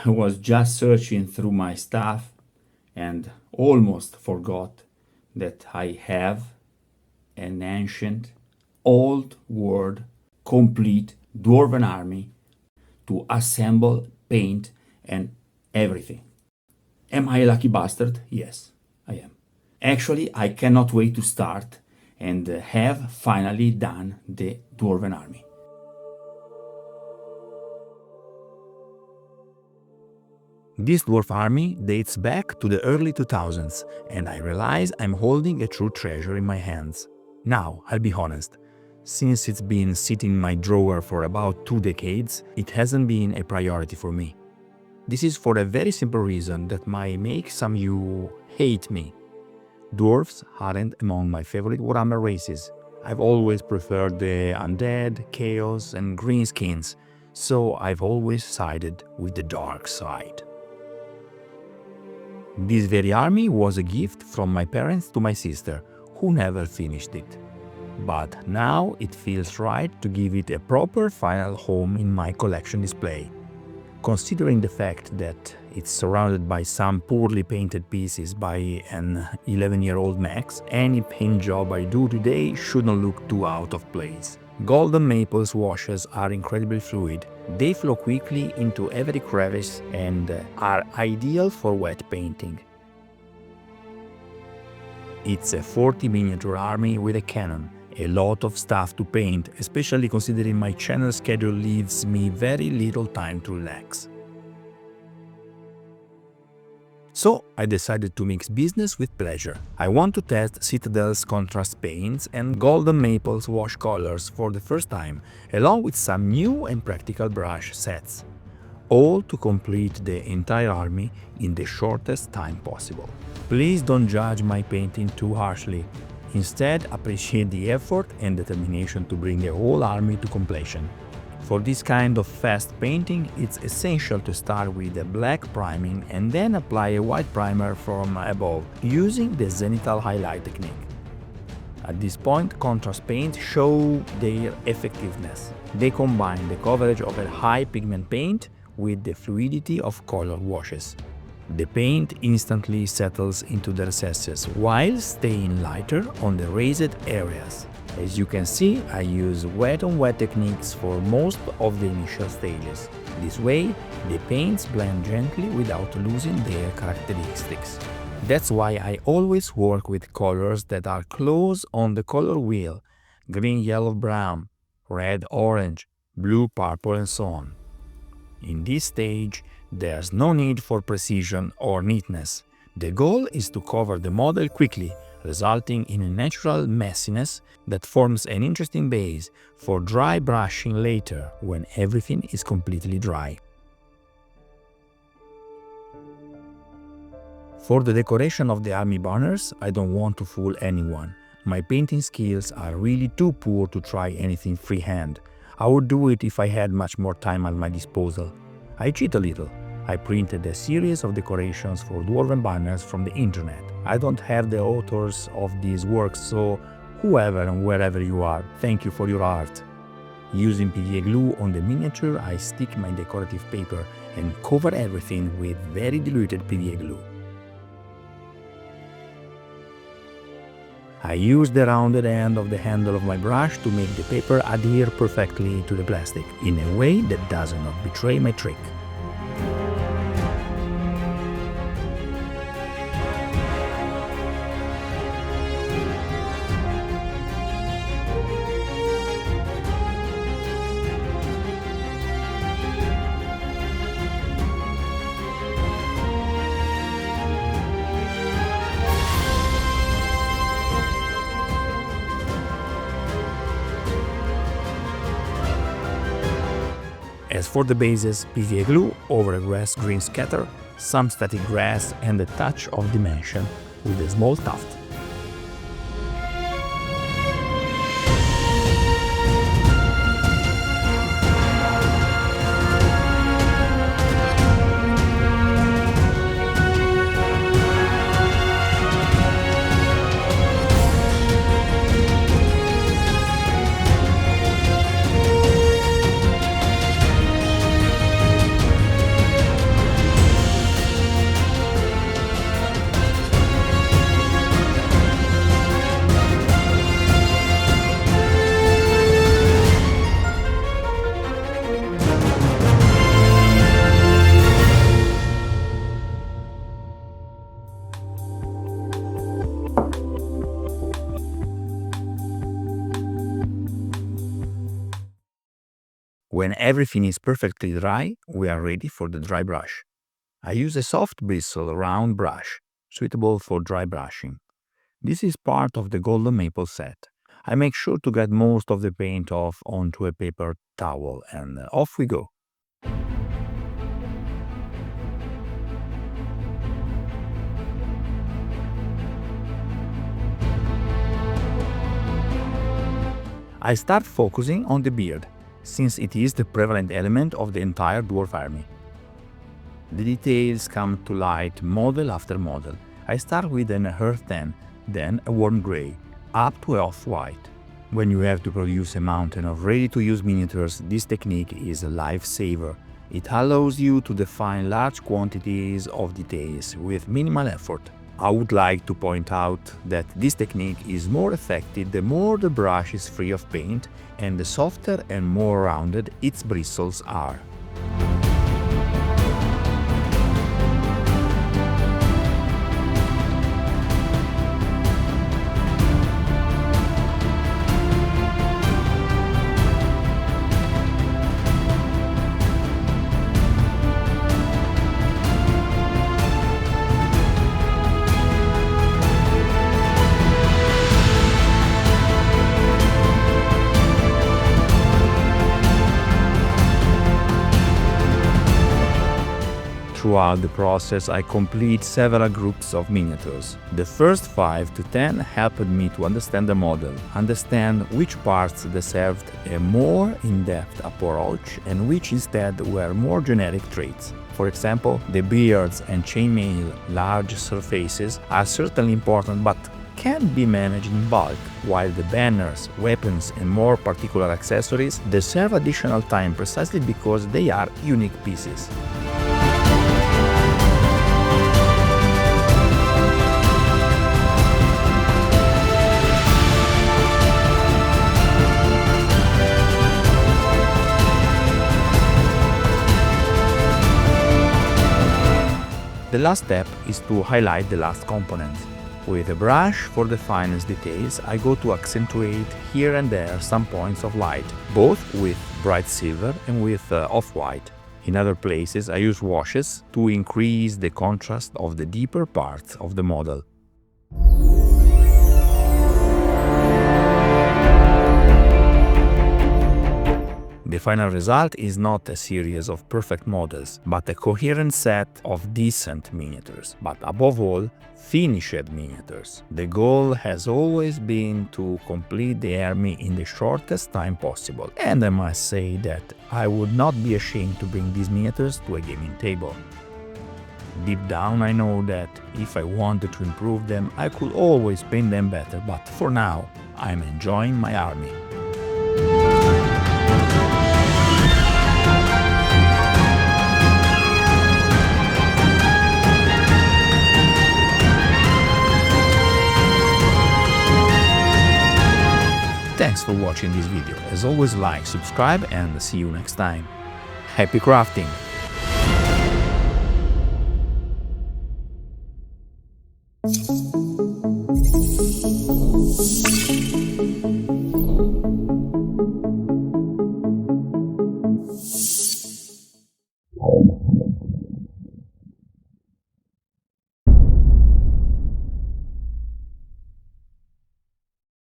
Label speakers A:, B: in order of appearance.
A: I was just searching through my stuff and almost forgot that I have an ancient, old world, complete dwarven army to assemble, paint, and everything. Am I a lucky bastard? Yes, I am. Actually, I cannot wait to start and have finally done the dwarven army.
B: This dwarf army dates back to the early 2000s, and I realize I'm holding a true treasure in my hands. Now, I'll be honest, since it's been sitting in my drawer for about 2 decades, it hasn't been a priority for me. This is for a very simple reason that might make some of you hate me. Dwarfs aren't among my favorite Warhammer races. I've always preferred the undead, chaos, and greenskins, so I've always sided with the dark side. This very army was a gift from my parents to my sister, who never finished it. But now it feels right to give it a proper final home in my collection display. Considering the fact that it's surrounded by some poorly painted pieces by an 11-year-old Max, any paint job I do today shouldn't look too out of place. Golden Maple's washes are incredibly fluid. They flow quickly into every crevice and are ideal for wet painting. It's a 40 miniature army with a cannon. A lot of stuff to paint, especially considering my channel schedule leaves me very little time to relax. So I decided to mix business with pleasure. I want to test Citadel's contrast paints and Golden Maple's wash colors for the first time, along with some new and practical brush sets. All to complete the entire army in the shortest time possible. Please don't judge my painting too harshly. Instead, appreciate the effort and determination to bring a whole army to completion. For this kind of fast painting, it's essential to start with a black priming and then apply a white primer from above, using the zenithal highlight technique. At this point, contrast paints show their effectiveness. They combine the coverage of a high pigment paint with the fluidity of color washes. The paint instantly settles into the recesses while staying lighter on the raised areas. As you can see, I use wet-on-wet techniques for most of the initial stages. This way, the paints blend gently without losing their characteristics. That's why I always work with colors that are close on the color wheel: green, yellow, brown, red, orange, blue, purple, and so on. In this stage, there's no need for precision or neatness. The goal is to cover the model quickly, resulting in a natural messiness that forms an interesting base for dry brushing later when everything is completely dry. For the decoration of the army banners, I don't want to fool anyone. My painting skills are really too poor to try anything freehand. I would do it if I had much more time at my disposal. I cheat a little. I printed a series of decorations for dwarven banners from the internet. I don't have the authors of these works, so whoever and wherever you are, thank you for your art. Using PVA glue on the miniature, I stick my decorative paper and cover everything with very diluted PVA glue. I use the rounded end of the handle of my brush to make the paper adhere perfectly to the plastic, in a way that does not betray my trick. As for the bases, PVA glue over a grass-green scatter, some static grass and a touch of dimension with a small tuft. When everything is perfectly dry, we are ready for the dry brush. I use a soft bristle round brush, suitable for dry brushing. This is part of the golden maple set. I make sure to get most of the paint off onto a paper towel, and off we go. I start focusing on the beard, since it is the prevalent element of the entire dwarf army. The details come to light model after model. I start with an earth tan, then a warm gray, up to off-white. When you have to produce a mountain of ready-to-use miniatures, this technique is a lifesaver. It allows you to define large quantities of details with minimal effort. I would like to point out that this technique is more effective the more the brush is free of paint and the softer and more rounded its bristles are. Throughout the process, I complete several groups of miniatures. The first 5 to 10 helped me to understand the model, understand which parts deserved a more in-depth approach and which instead were more generic traits. For example, the beards and chainmail large surfaces are certainly important but can be managed in bulk, while the banners, weapons and more particular accessories deserve additional time precisely because they are unique pieces. The last step is to highlight the last component. With a brush for the finest details, I go to accentuate here and there some points of light, both with bright silver and with off-white. In other places, I use washes to increase the contrast of the deeper parts of the model. The final result is not a series of perfect models, but a coherent set of decent miniatures, but above all, finished miniatures. The goal has always been to complete the army in the shortest time possible, and I must say that I would not be ashamed to bring these miniatures to a gaming table. Deep down I know that if I wanted to improve them, I could always paint them better, but for now, I'm enjoying my army. Thanks for watching this video. As always, like, subscribe and see you next time. Happy crafting!